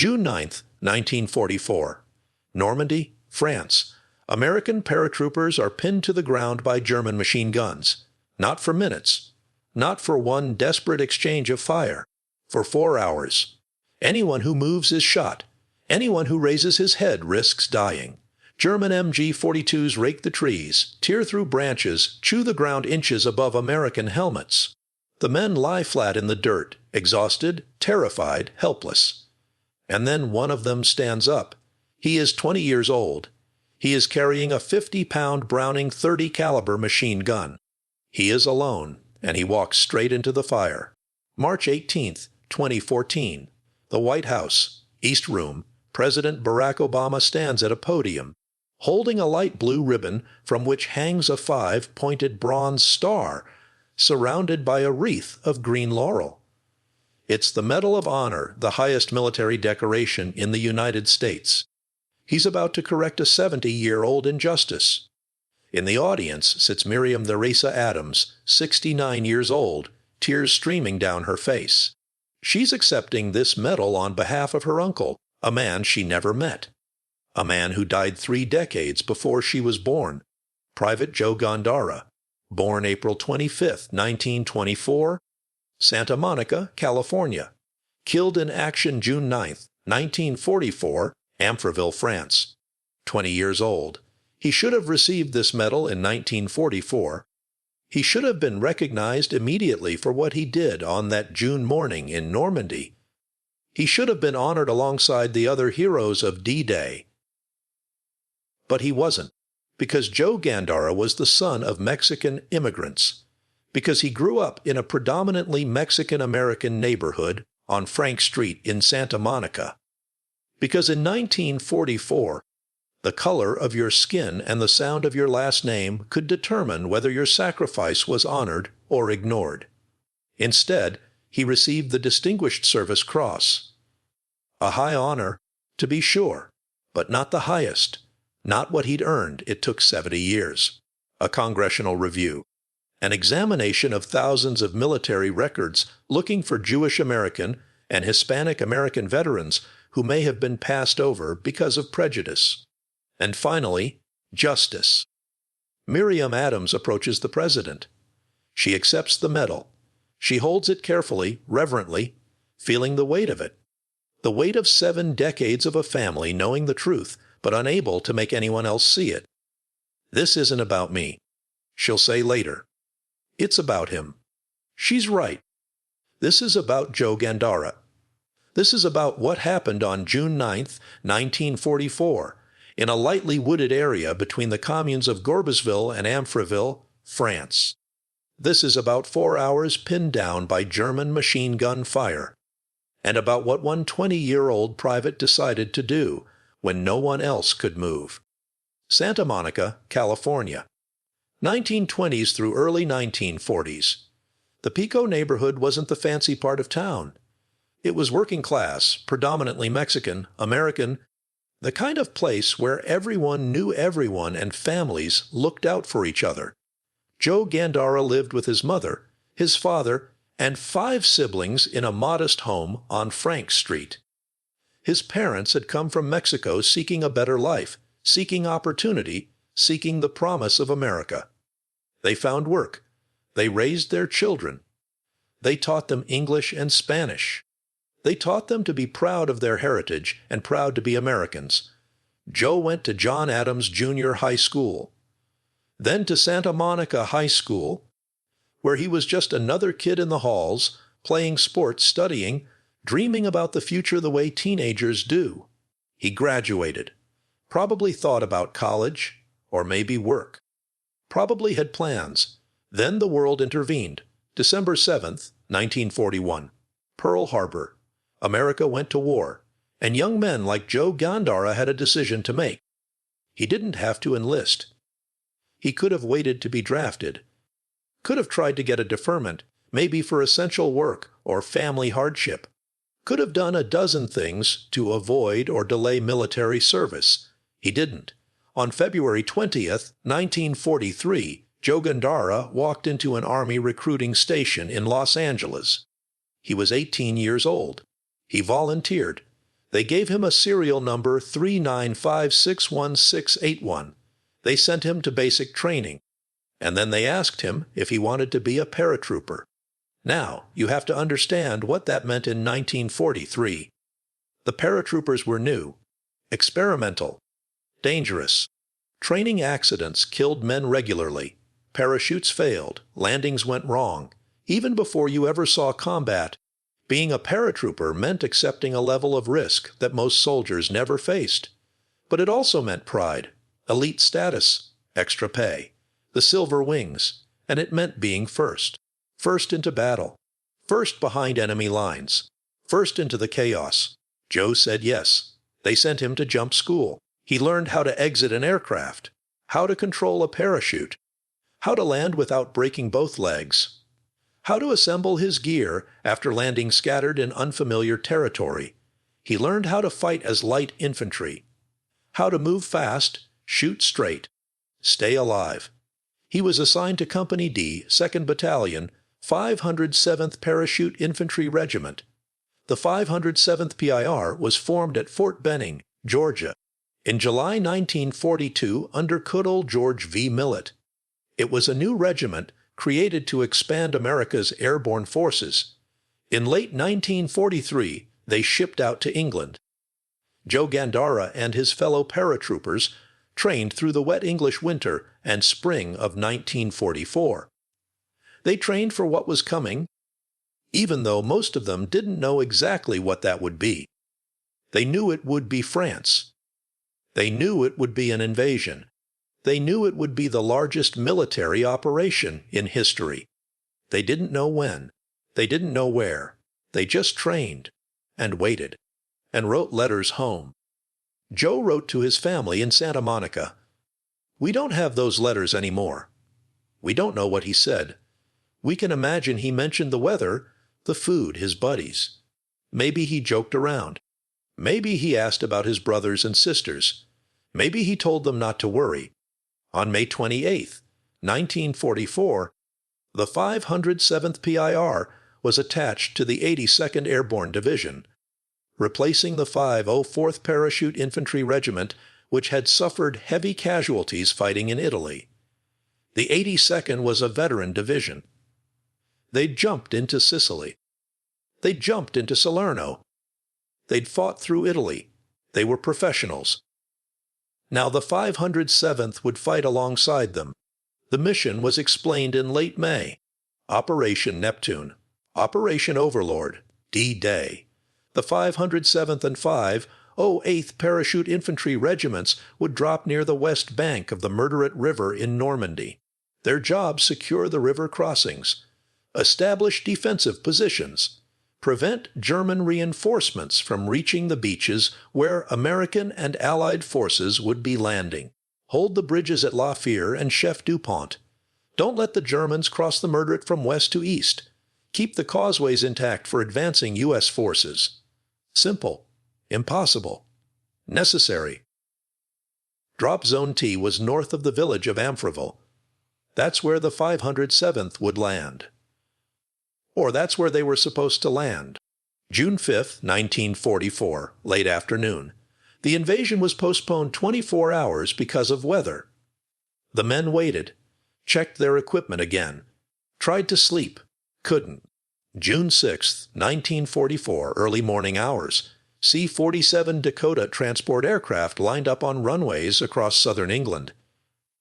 June 9, 1944. Normandy, France. American paratroopers are pinned to the ground by German machine guns. Not for minutes. Not for one desperate exchange of fire. For 4 hours. Anyone who moves is shot. Anyone who raises his head risks dying. German MG-42s rake the trees, tear through branches, chew the ground inches above American helmets. The men lie flat in the dirt, exhausted, terrified, helpless. And then one of them stands up. He is 20 years old. He is carrying a 50-pound Browning .30 caliber machine gun. He is alone, and he walks straight into the fire. March 18, 2014. The White House, East Room. President Barack Obama stands at a podium, holding a light blue ribbon from which hangs a 5-pointed bronze star, surrounded by a wreath of green laurel. It's the Medal of Honor, the highest military decoration in the United States. He's about to correct a 70-year-old injustice. In the audience sits Miriam Theresa Adams, 69 years old, tears streaming down her face. She's accepting this medal on behalf of her uncle, a man she never met. A man who died 3 decades before she was born. Private Joe Gandara, born April 25, 1924, Santa Monica, California. Killed in action June 9, 1944, Amfreville, France. 20 years old. He should have received this medal in 1944. He should have been recognized immediately for what he did on that June morning in Normandy. He should have been honored alongside the other heroes of D-Day. But he wasn't, because Joe Gandara was the son of Mexican immigrants, because he grew up in a predominantly Mexican-American neighborhood on Frank Street in Santa Monica, because in 1944, the color of your skin and the sound of your last name could determine whether your sacrifice was honored or ignored. Instead, he received the Distinguished Service Cross. A high honor, to be sure, but not the highest, not what he'd earned. It took 70 years. A Congressional review. An examination of thousands of military records looking for Jewish American and Hispanic-American veterans who may have been passed over because of prejudice. And finally, justice. Miriam Adams approaches the president. She accepts the medal. She holds it carefully, reverently, feeling the weight of it. The weight of 7 decades of a family knowing the truth, but unable to make anyone else see it. This isn't about me, she'll say later. It's about him. She's right. This is about Joe Gandara. This is about what happened on June 9, 1944, in a lightly wooded area between the communes of Gorbesville and Amfreville, France. This is about 4 hours pinned down by German machine gun fire, and about what one 20-year-old private decided to do when no one else could move. Santa Monica, California. 1920s through early 1940s. The Pico neighborhood wasn't the fancy part of town. It was working class, predominantly Mexican, American, the kind of place where everyone knew everyone and families looked out for each other. Joe Gandara lived with his mother, his father, and 5 siblings in a modest home on Frank Street. His parents had come from Mexico seeking a better life, seeking opportunity, seeking the promise of America. They found work. They raised their children. They taught them English and Spanish. They taught them to be proud of their heritage and proud to be Americans. Joe went to John Adams Junior High School, then to Santa Monica High School, where he was just another kid in the halls, playing sports, studying, dreaming about the future the way teenagers do. He graduated, probably thought about college, or maybe work. Probably had plans. Then the world intervened. December 7th, 1941. Pearl Harbor. America went to war, and young men like Joe Gandara had a decision to make. He didn't have to enlist. He could have waited to be drafted. Could have tried to get a deferment, maybe for essential work or family hardship. Could have done a dozen things to avoid or delay military service. He didn't. On February 20th, 1943, Joe Gandara walked into an Army recruiting station in Los Angeles. He was 18 years old. He volunteered. They gave him a serial number 3956161. They sent him to basic training, and then they asked him if he wanted to be a paratrooper. Now, you have to understand what that meant in 1943. The paratroopers were new, experimental, dangerous. Training accidents killed men regularly. Parachutes failed, landings went wrong. Even before you ever saw combat, being a paratrooper meant accepting a level of risk that most soldiers never faced. But it also meant pride, elite status, extra pay, the silver wings, and it meant being first. First into battle, first behind enemy lines, first into the chaos. Joe said yes. They sent him to jump school. He learned how to exit an aircraft, how to control a parachute, how to land without breaking both legs, how to assemble his gear after landing scattered in unfamiliar territory. He learned how to fight as light infantry, how to move fast, shoot straight, stay alive. He was assigned to Company D, 2nd Battalion, 507th Parachute Infantry Regiment. The 507th PIR was formed at Fort Benning, Georgia, in July 1942 under good old George V. Millett. It was a new regiment created to expand America's airborne forces. In late 1943, they shipped out to England. Joe Gandara and his fellow paratroopers trained through the wet English winter and spring of 1944. They trained for what was coming, even though most of them didn't know exactly what that would be. They knew it would be France. They knew it would be an invasion. They knew it would be the largest military operation in history. They didn't know when. They didn't know where. They just trained and waited and wrote letters home. Joe wrote to his family in Santa Monica. We don't have those letters anymore. We don't know what he said. We can imagine he mentioned the weather, the food, his buddies. Maybe he joked around. Maybe he asked about his brothers and sisters. Maybe he told them not to worry. On May 28, 1944, the 507th PIR was attached to the 82nd Airborne Division, replacing the 504th Parachute Infantry Regiment, which had suffered heavy casualties fighting in Italy. The 82nd was a veteran division. They'd jumped into Sicily. They'd jumped into Salerno. They'd fought through Italy. They were professionals. Now the 507th would fight alongside them. The mission was explained in late May. Operation Neptune. Operation Overlord. D-Day. The 507th and 508th Parachute Infantry Regiments would drop near the west bank of the Murderate River in Normandy. Their job: secure the river crossings, establish defensive positions, prevent German reinforcements from reaching the beaches where American and Allied forces would be landing, hold the bridges at La Fère and Chef Dupont. Don't let the Germans cross the Murderate from west to east. Keep the causeways intact for advancing U.S. forces. Simple. Impossible. Necessary. Drop Zone T was north of the village of Amfreville. That's where the 507th would land. Or that's where they were supposed to land. June 5, 1944, late afternoon. The invasion was postponed 24 hours because of weather. The men waited, checked their equipment again, tried to sleep, couldn't. June 6, 1944, early morning hours. C-47 Dakota transport aircraft lined up on runways across southern England.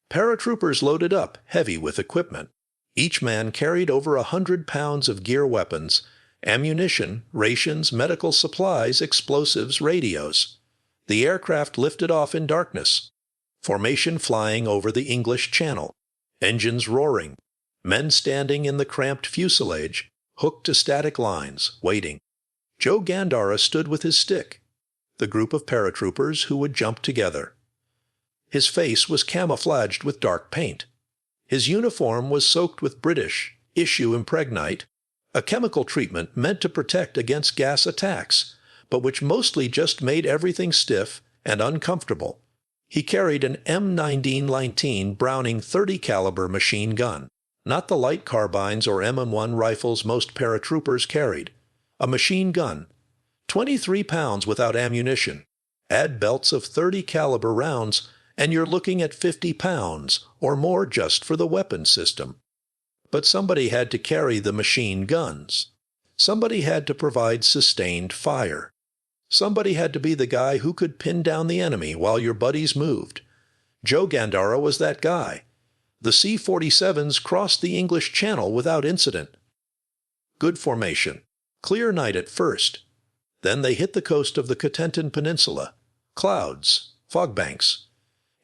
Paratroopers loaded up, heavy with equipment. Each man carried over 100 pounds of gear weapons, ammunition, rations, medical supplies, explosives, radios. The aircraft lifted off in darkness. Formation flying over the English Channel. Engines roaring. Men standing in the cramped fuselage, hooked to static lines, waiting. Joe Gandara stood with his stick, the group of paratroopers who would jump together. His face was camouflaged with dark paint. His uniform was soaked with British issue impregnite, a chemical treatment meant to protect against gas attacks, but which mostly just made everything stiff and uncomfortable. He carried an M1919 Browning .30 caliber machine gun, not the light carbines or MM1 rifles most paratroopers carried. A machine gun, 23 pounds without ammunition. Add belts of 30 caliber rounds, and you're looking at 50 pounds or more just for the weapon system. But somebody had to carry the machine guns. Somebody had to provide sustained fire. Somebody had to be the guy who could pin down the enemy while your buddies moved. Joe Gandara was that guy. The C-47s crossed the English Channel without incident. Good formation. Clear night at first. Then they hit the coast of the Cotentin Peninsula. Clouds, fog banks.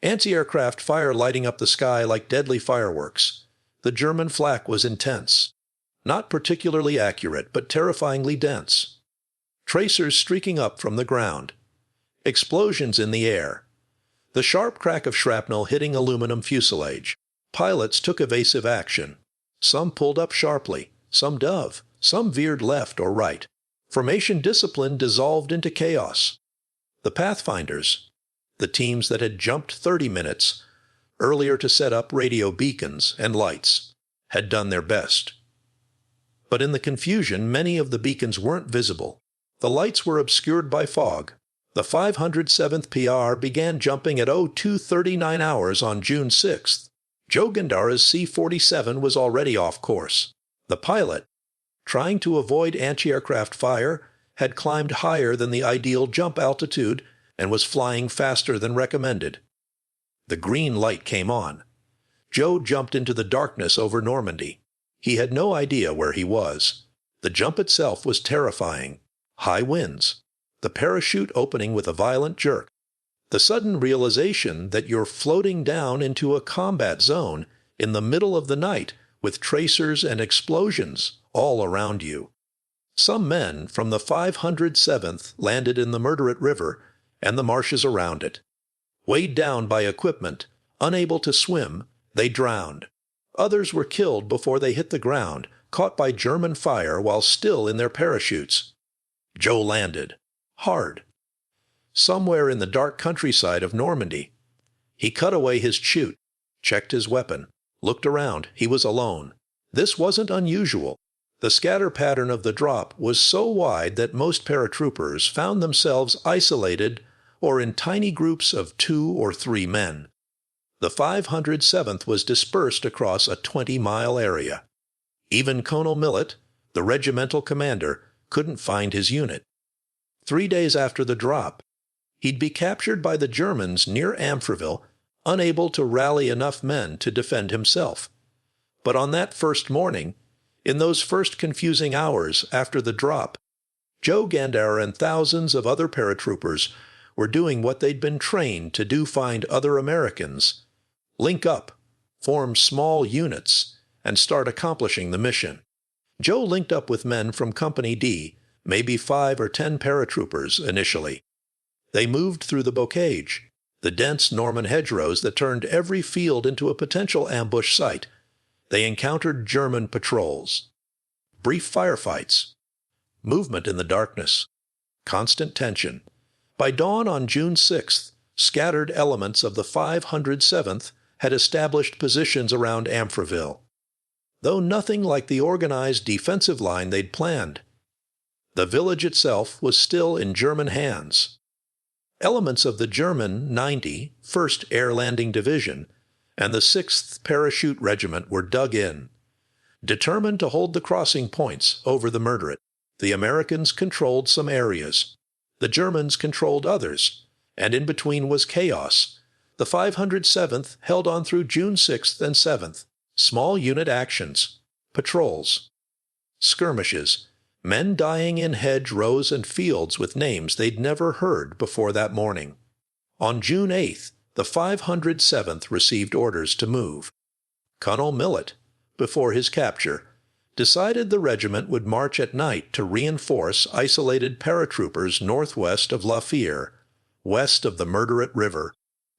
Anti-aircraft fire lighting up the sky like deadly fireworks. The German flak was intense. Not particularly accurate, but terrifyingly dense. Tracers streaking up from the ground. Explosions in the air. The sharp crack of shrapnel hitting aluminum fuselage. Pilots took evasive action. Some pulled up sharply, some dove, some veered left or right. Formation discipline dissolved into chaos. The Pathfinders, the teams that had jumped 30 minutes earlier to set up radio beacons and lights, had done their best. But in the confusion, many of the beacons weren't visible. The lights were obscured by fog. The 507th PR began jumping at 02:39 hours on June 6th. Joe Gandara's C-47 was already off course. The pilot, trying to avoid anti-aircraft fire, had climbed higher than the ideal jump altitude and was flying faster than recommended. The green light came on. Joe jumped into the darkness over Normandy. He had no idea where he was. The jump itself was terrifying. High winds. The parachute opening with a violent jerk. The sudden realization that you're floating down into a combat zone in the middle of the night with tracers and explosions all around you. Some men from the 507th landed in the Murderate River and the marshes around it. Weighed down by equipment, unable to swim, they drowned. Others were killed before they hit the ground, caught by German fire while still in their parachutes. Joe landed. Hard. Somewhere in the dark countryside of Normandy. He cut away his chute, checked his weapon, looked around. He was alone. This wasn't unusual. The scatter pattern of the drop was so wide that most paratroopers found themselves isolated or in tiny groups of 2 or 3 men. The 507th was dispersed across a 20-mile area. Even Colonel Millet, the regimental commander, couldn't find his unit. 3 days after the drop, he'd be captured by the Germans near Amfreville, unable to rally enough men to defend himself. But on that first morning, in those first confusing hours after the drop, Joe Gandara and thousands of other paratroopers were doing what they'd been trained to do: find other Americans, link up, form small units, and start accomplishing the mission. Joe linked up with men from Company D, maybe 5 or 10 paratroopers initially. They moved through the bocage, the dense Norman hedgerows that turned every field into a potential ambush site. They encountered German patrols. Brief firefights. Movement in the darkness. Constant tension. By dawn on June 6th, scattered elements of the 507th had established positions around Amfreville, though nothing like the organized defensive line they'd planned. The village itself was still in German hands. Elements of the German 90 1st Air Landing Division and the 6th Parachute Regiment were dug in. Determined to hold the crossing points over the Murderate, the Americans controlled some areas. The Germans controlled others, and in between was chaos. The 507th held on through June 6th and 7th. Small unit actions, patrols, skirmishes, men dying in hedge rows and fields with names they'd never heard before that morning. On June 8th, the 507th received orders to move. Colonel Millet, before his capture, decided the regiment would march at night to reinforce isolated paratroopers northwest of La Fère, west of the Murderate River.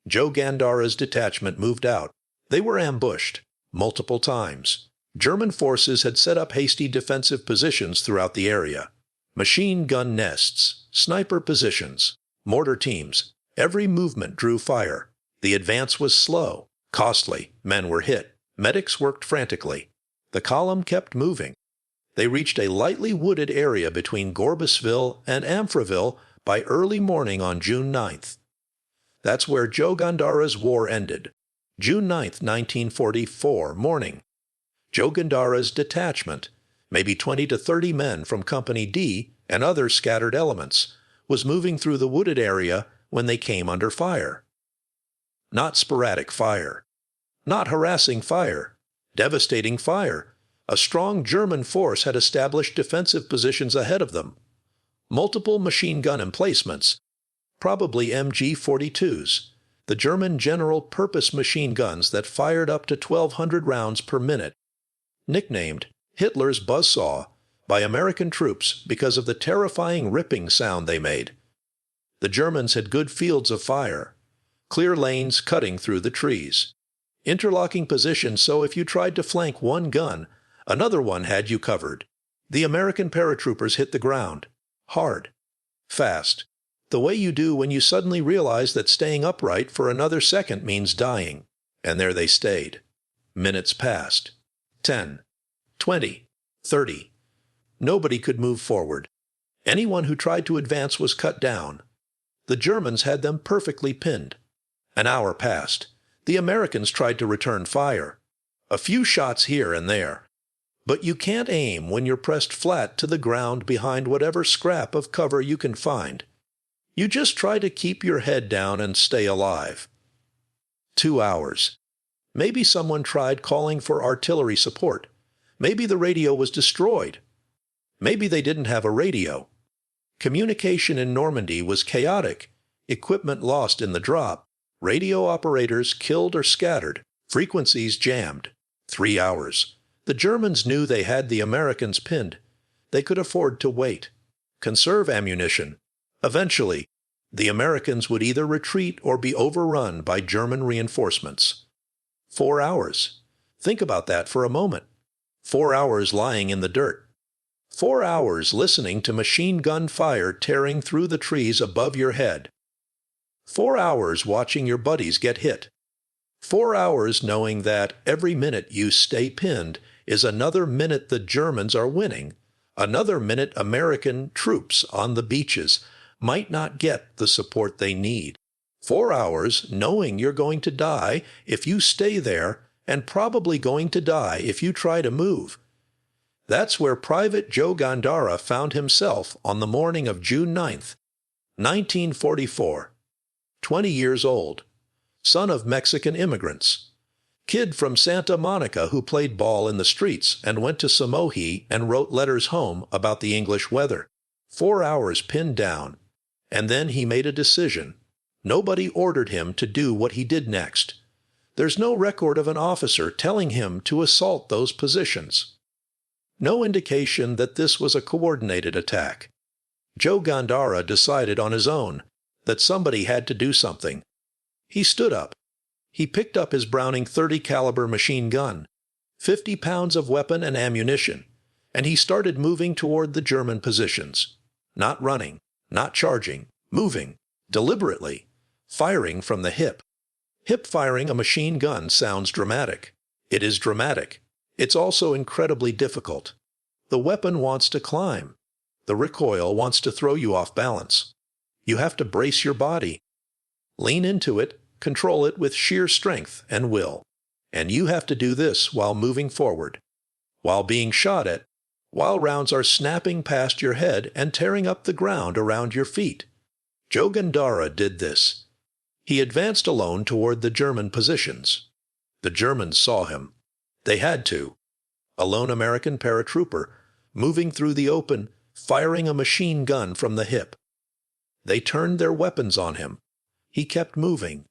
Joe Gandara's detachment moved out. They were ambushed multiple times. German forces had set up hasty defensive positions throughout the area. Machine gun nests, sniper positions, mortar teams. Every movement drew fire. The advance was slow, costly. Men were hit. Medics worked frantically. The column kept moving. They reached a lightly wooded area between Gorbisville and Amfreville by early morning on June 9th. That's where Joe Gandara's war ended. June 9th, 1944, morning. Joe Gandara's detachment, maybe 20 to 30 men from Company D and other scattered elements, was moving through the wooded area when they came under fire. Not sporadic fire. Not harassing fire. Devastating fire. A strong German force had established defensive positions ahead of them. Multiple machine gun emplacements, probably MG-42s, the German general-purpose machine guns that fired up to 1,200 rounds per minute, nicknamed Hitler's buzzsaw by American troops because of the terrifying ripping sound they made. The Germans had good fields of fire, clear lanes cutting through the trees, interlocking positions so if you tried to flank one gun, another one had you covered. The American paratroopers hit the ground, hard, fast, the way you do when you suddenly realize that staying upright for another second means dying. And there they stayed. Minutes passed. 10, 20, 30. Nobody could move forward. Anyone who tried to advance was cut down. The Germans had them perfectly pinned. An hour passed. The Americans tried to return fire. A few shots here and there. But you can't aim when you're pressed flat to the ground behind whatever scrap of cover you can find. You just try to keep your head down and stay alive. 2 hours. Maybe someone tried calling for artillery support. Maybe the radio was destroyed. Maybe they didn't have a radio. Communication in Normandy was chaotic. Equipment lost in the drop. Radio operators killed or scattered. Frequencies jammed. 3 hours. The Germans knew they had the Americans pinned. They could afford to wait. Conserve ammunition. Eventually, the Americans would either retreat or be overrun by German reinforcements. 4 hours. Think about that for a moment. 4 hours lying in the dirt. 4 hours listening to machine gun fire tearing through the trees above your head. 4 hours watching your buddies get hit. 4 hours knowing that every minute you stay pinned is another minute the Germans are winning, another minute American troops on the beaches might not get the support they need. 4 hours knowing you're going to die if you stay there and probably going to die if you try to move. That's where Private Joe Gandara found himself on the morning of June 9th, 1944. 20 years old, son of Mexican immigrants, kid from Santa Monica who played ball in the streets and went to Samohi and wrote letters home about the English weather. 4 hours pinned down. And then he made a decision. Nobody ordered him to do what he did next. There's no record of an officer telling him to assault those positions. No indication that this was a coordinated attack. Joe Gandara decided on his own that somebody had to do something. He stood up. He picked up his Browning .30 caliber machine gun, 50 pounds of weapon and ammunition, and he started moving toward the German positions. Not running. Not charging, moving, deliberately, firing from the hip. Hip firing a machine gun sounds dramatic. It is dramatic. It's also incredibly difficult. The weapon wants to climb. The recoil wants to throw you off balance. You have to brace your body. Lean into it, control it with sheer strength and will. And you have to do this while moving forward, while being shot at, while rounds are snapping past your head and tearing up the ground around your feet. Joe Gandara did this. He advanced alone toward the German positions. The Germans saw him. They had to. A lone American paratrooper, moving through the open, firing a machine gun from the hip. They turned their weapons on him. He kept moving.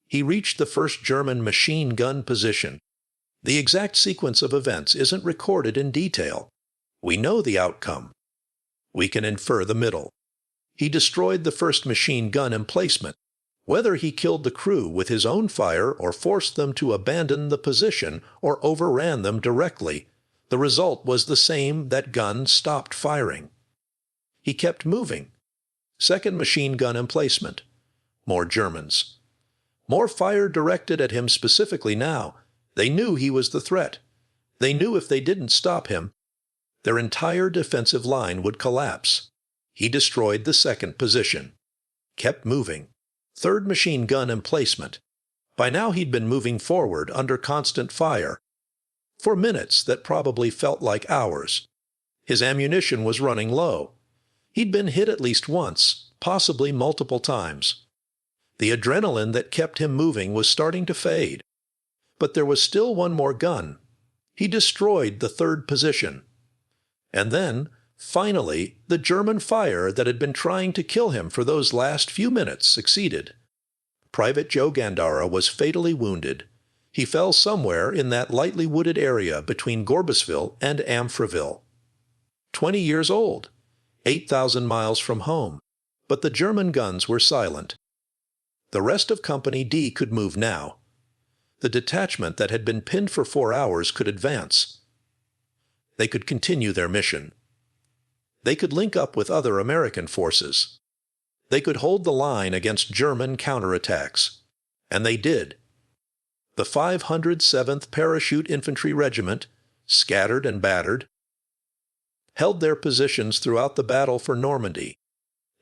He reached the first German machine gun position. The exact sequence of events isn't recorded in detail. We know the outcome. We can infer the middle. He destroyed the first machine gun emplacement. Whether he killed the crew with his own fire or forced them to abandon the position or overran them directly, the result was the same: that gun stopped firing. He kept moving. Second machine gun emplacement. More Germans. More fire directed at him specifically now. They knew he was the threat. They knew if they didn't stop him, Their entire defensive line would collapse. He destroyed the second position. Kept moving. Third machine gun emplacement. By now he'd been moving forward under constant fire. For minutes that probably felt like hours. His ammunition was running low. He'd been hit at least once, possibly multiple times. The adrenaline that kept him moving was starting to fade. But there was still one more gun. He destroyed the third position. And then, finally, the German fire that had been trying to kill him for those last few minutes succeeded. Private Joe Gandara was fatally wounded. He fell somewhere in that lightly wooded area between Gorbisville and Amfreville. 20 years old, 8,000 miles from home, but the German guns were silent. The rest of Company D could move now. The detachment that had been pinned for 4 hours could advance. They could continue their mission. They could link up with other American forces. They could hold the line against German counterattacks. And they did. The 507th Parachute Infantry Regiment, scattered and battered, held their positions throughout the battle for Normandy.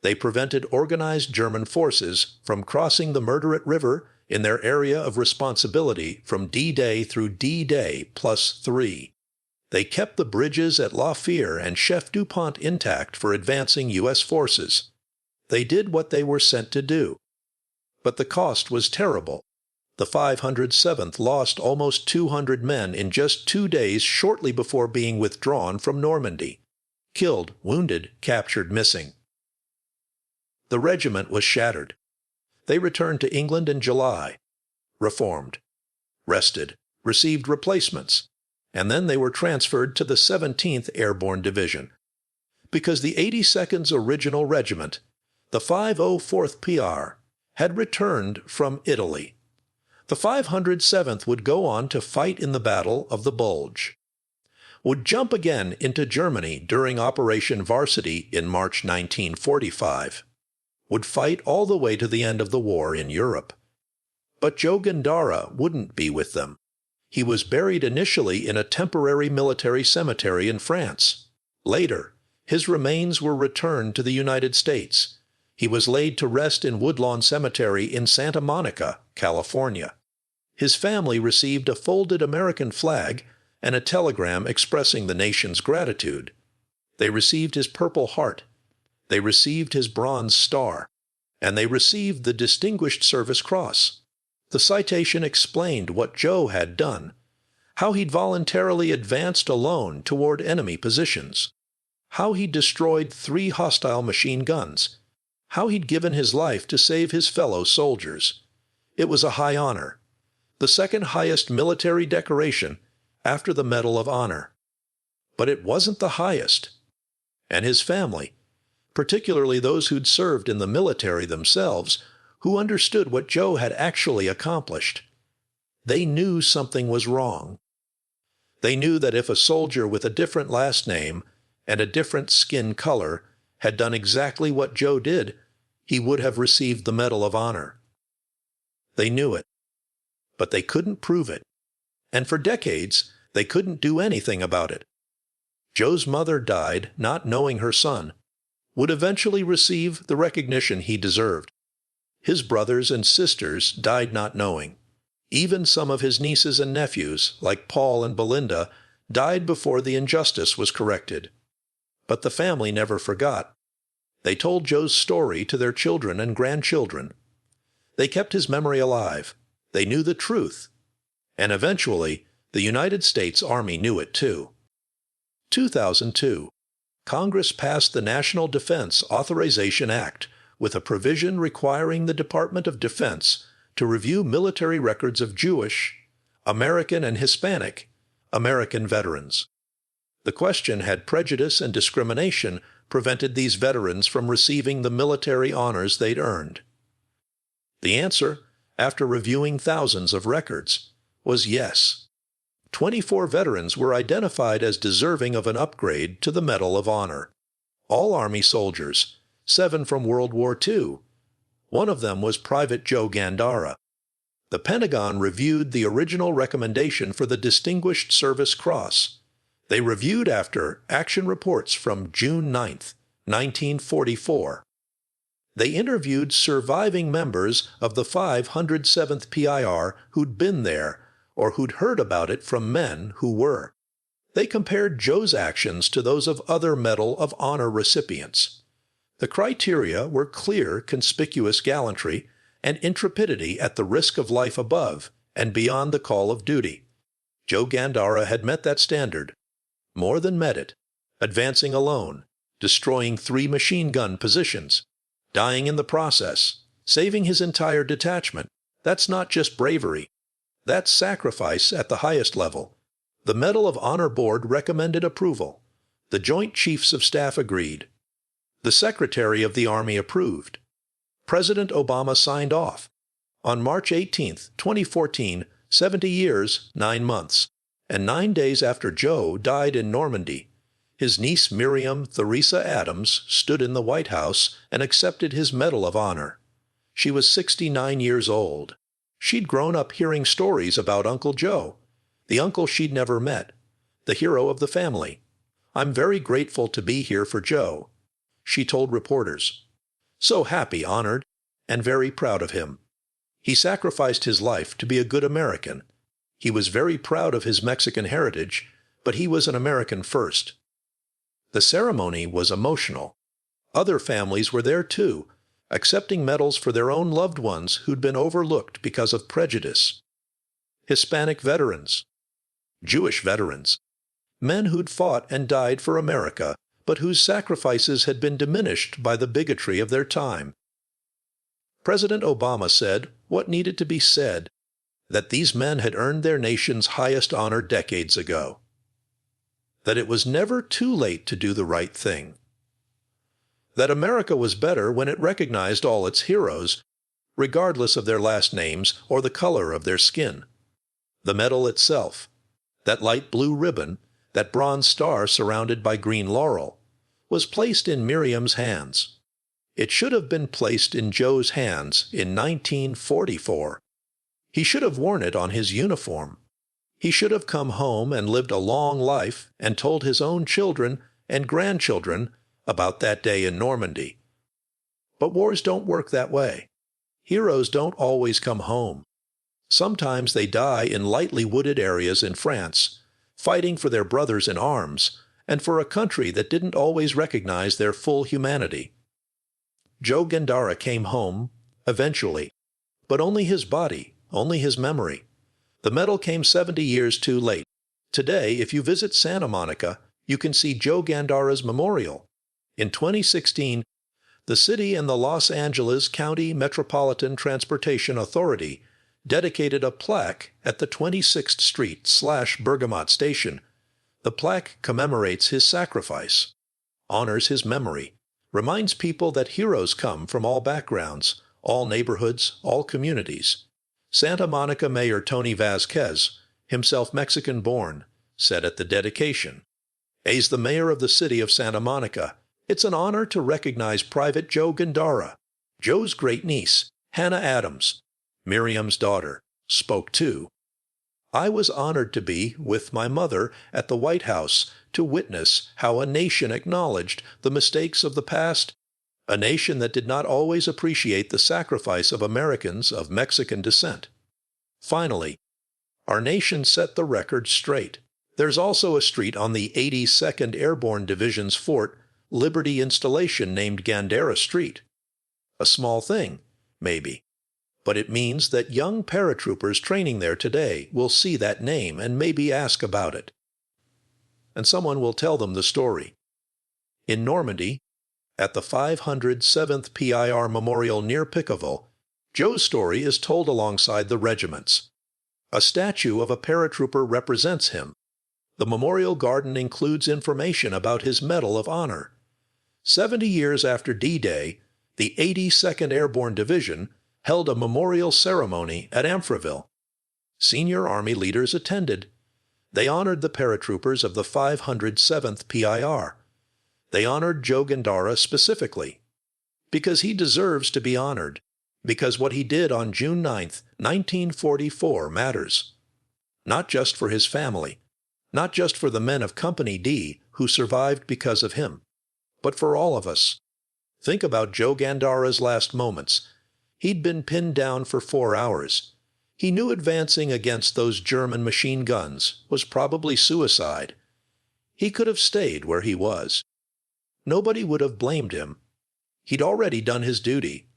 They prevented organized German forces from crossing the Murderate River in their area of responsibility from D-Day through D-Day +3. They kept the bridges at La Fère and Chef DuPont intact for advancing U.S. forces. They did what they were sent to do. But the cost was terrible. The 507th lost almost 200 men in just 2 days shortly before being withdrawn from Normandy. Killed, wounded, captured, missing. The regiment was shattered. They returned to England in July. Reformed. Rested. Received replacements. And then they were transferred to the 17th Airborne Division. Because the 82nd's original regiment, the 504th PR, had returned from Italy. The 507th would go on to fight in the Battle of the Bulge. Would jump again into Germany during Operation Varsity in March 1945. Would fight all the way to the end of the war in Europe. But Joe Gandara wouldn't be with them. He was buried initially in a temporary military cemetery in France. Later, his remains were returned to the United States. He was laid to rest in Woodlawn Cemetery in Santa Monica, California. His family received a folded American flag and a telegram expressing the nation's gratitude. They received his Purple Heart. They received his Bronze Star. And they received the Distinguished Service Cross. The citation explained what Joe had done, how he'd voluntarily advanced alone toward enemy positions, how he'd destroyed 3 hostile machine guns, how he'd given his life to save his fellow soldiers. It was a high honor, the second highest military decoration after the Medal of Honor. But it wasn't the highest. And his family, particularly those who'd served in the military themselves, who understood what Joe had actually accomplished. They knew something was wrong. They knew that if a soldier with a different last name and a different skin color had done exactly what Joe did, he would have received the Medal of Honor. They knew it, but they couldn't prove it, and for decades they couldn't do anything about it. Joe's mother died not knowing her son would eventually receive the recognition he deserved. His brothers and sisters died not knowing. Even some of his nieces and nephews, like Paul and Belinda, died before the injustice was corrected. But the family never forgot. They told Joe's story to their children and grandchildren. They kept his memory alive. They knew the truth. And eventually, the United States Army knew it too. 2002. Congress passed the National Defense Authorization Act, with a provision requiring the Department of Defense to review military records of Jewish, American and Hispanic American veterans. The question had prejudice and discrimination prevented these veterans from receiving the military honors they'd earned. The answer, after reviewing thousands of records, was yes. 24 veterans were identified as deserving of an upgrade to the Medal of Honor. All Army soldiers, 7 from World War II. One of them was Private Joe Gandara. The Pentagon reviewed the original recommendation for the Distinguished Service Cross. They reviewed after action reports from June 9, 1944. They interviewed surviving members of the 507th PIR who'd been there or who'd heard about it from men who were. They compared Joe's actions to those of other Medal of Honor recipients. The criteria were clear, conspicuous gallantry and intrepidity at the risk of life above and beyond the call of duty. Joe Gandara had met that standard, more than met it, advancing alone, destroying 3 machine gun positions, dying in the process, saving his entire detachment. That's not just bravery. That's sacrifice at the highest level. The Medal of Honor Board recommended approval. The Joint Chiefs of Staff agreed. The Secretary of the Army approved. President Obama signed off. On March 18, 2014, 70 years, 9 months, and 9 days after Joe died in Normandy, his niece Miriam Theresa Adams stood in the White House and accepted his Medal of Honor. She was 69 years old. She'd grown up hearing stories about Uncle Joe, the uncle she'd never met, the hero of the family. "I'm very grateful to be here for Joe," she told reporters. "So happy, honored, and very proud of him. He sacrificed his life to be a good American. He was very proud of his Mexican heritage, but he was an American first." The ceremony was emotional. Other families were there too, accepting medals for their own loved ones who'd been overlooked because of prejudice. Hispanic veterans, Jewish veterans, men who'd fought and died for America, but whose sacrifices had been diminished by the bigotry of their time. President Obama said what needed to be said, that these men had earned their nation's highest honor decades ago. That it was never too late to do the right thing. That America was better when it recognized all its heroes, regardless of their last names or the color of their skin. The medal itself, that light blue ribbon, that bronze star surrounded by green laurel, was placed in Miriam's hands. It should have been placed in Joe's hands in 1944. He should have worn it on his uniform. He should have come home and lived a long life and told his own children and grandchildren about that day in Normandy. But wars don't work that way. Heroes don't always come home. Sometimes they die in lightly wooded areas in France, fighting for their brothers in arms and for a country that didn't always recognize their full humanity. Joe Gandara came home, eventually, but only his body, only his memory. The medal came 70 years too late. Today, if you visit Santa Monica, you can see Joe Gandara's memorial. In 2016, the city and the Los Angeles County Metropolitan Transportation Authority dedicated a plaque at the 26th Street/Bergamot station. The plaque commemorates his sacrifice, honors his memory, reminds people that heroes come from all backgrounds, all neighborhoods, all communities. Santa Monica Mayor Tony Vasquez, himself Mexican-born, said at the dedication, "As the mayor of the city of Santa Monica, it's an honor to recognize Private Joe Gandara. Joe's great-niece, Hannah Adams, Miriam's daughter, spoke too. I was honored to be with my mother at the White House to witness how a nation acknowledged the mistakes of the past, a nation that did not always appreciate the sacrifice of Americans of Mexican descent. Finally, our nation set the record straight. There's also a street on the 82nd Airborne Division's fort, Liberty installation named Gandara Street. A small thing, maybe. But it means that young paratroopers training there today will see that name and maybe ask about it. And someone will tell them the story. In Normandy, at the 507th PIR Memorial near Picaville, Joe's story is told alongside the regiment's. A statue of a paratrooper represents him. The memorial garden includes information about his Medal of Honor. 70 years after D-Day, the 82nd Airborne Division held a memorial ceremony at Amfreville. Senior Army leaders attended. They honored the paratroopers of the 507th PIR. They honored Joe Gandara specifically, because he deserves to be honored, because what he did on June 9, 1944 matters. Not just for his family, Not just for the men of Company D who survived because of him, but for all of us. Think about Joe Gandara's last moments. He'd been pinned down for 4 hours. He knew advancing against those German machine guns was probably suicide. He could have stayed where he was. Nobody would have blamed him. He'd already done his duty.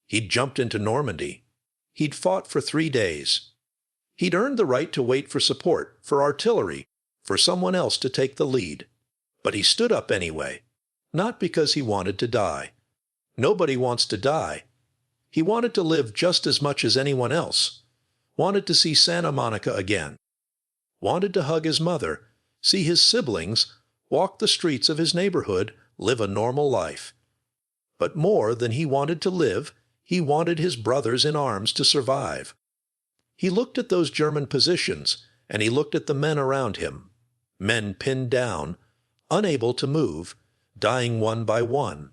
He'd jumped into Normandy. He'd fought for 3 days. He'd earned the right to wait for support, for artillery, for someone else to take the lead. But he stood up anyway, not because he wanted to die. Nobody wants to die. He wanted to live just as much as anyone else. Wanted to see Santa Monica again. Wanted to hug his mother, see his siblings, walk the streets of his neighborhood, live a normal life. But more than he wanted to live, he wanted his brothers in arms to survive. He looked at those German positions, and he looked at the men around him. Men pinned down, unable to move, dying one by one.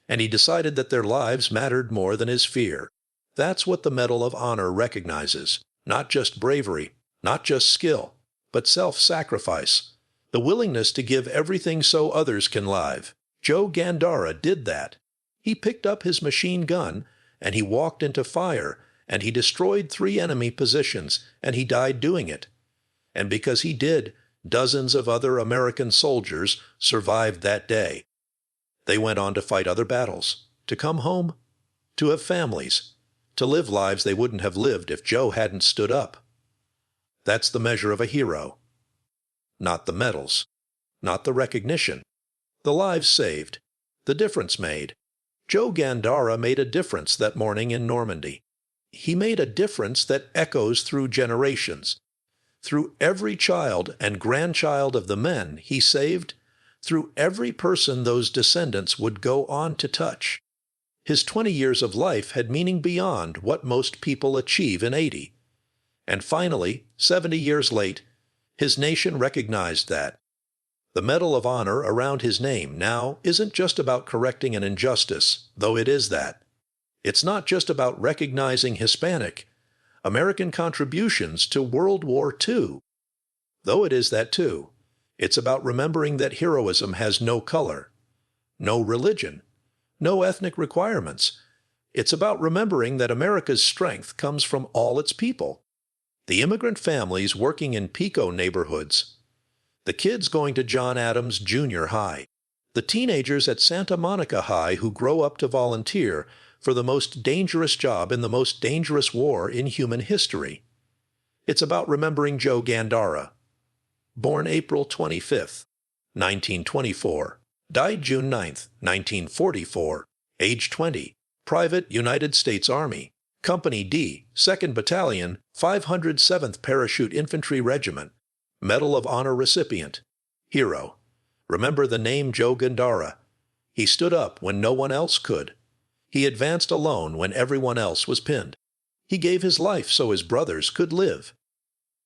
And he decided that their lives mattered more than his fear. That's what the Medal of Honor recognizes. Not just bravery, not just skill, but self-sacrifice. The willingness to give everything so others can live. Joe Gandara did that. He picked up his machine gun, and he walked into fire, and he destroyed 3 enemy positions, and he died doing it. And because he did, dozens of other American soldiers survived that day. They went on to fight other battles, to come home, to have families, to live lives they wouldn't have lived if Joe hadn't stood up. That's the measure of a hero. Not the medals, not the recognition. The lives saved, the difference made. Joe Gandara made a difference that morning in Normandy. He made a difference that echoes through generations. Through every child and grandchild of the men he saved, through every person those descendants would go on to touch. His 20 years of life had meaning beyond what most people achieve in 80. And finally, 70 years late, his nation recognized that. The Medal of Honor around his name now isn't just about correcting an injustice, though it is that. It's not just about recognizing Hispanic-American contributions to World War II, though it is that too. It's about remembering that heroism has no color, no religion, no ethnic requirements. It's about remembering that America's strength comes from all its people. The immigrant families working in Pico neighborhoods, the kids going to John Adams Junior High, the teenagers at Santa Monica High who grow up to volunteer for the most dangerous job in the most dangerous war in human history. It's about remembering Joe Gandara, born April 25, 1924, died June 9, 1944, age 20, Private United States Army, Company D, 2nd Battalion, 507th Parachute Infantry Regiment, Medal of Honor recipient, hero. Remember the name Joe Gandara. He stood up when no one else could. He advanced alone when everyone else was pinned. He gave his life so his brothers could live.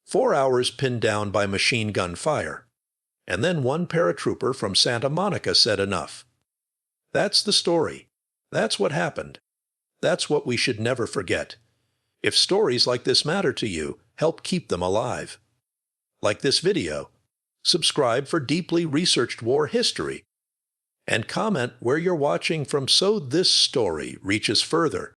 4 hours pinned down by machine gun fire. And then one paratrooper from Santa Monica said enough. That's the story. That's what happened. That's what we should never forget. If stories like this matter to you, help keep them alive. Like this video, subscribe for deeply researched war history, and comment where you're watching from so this story reaches further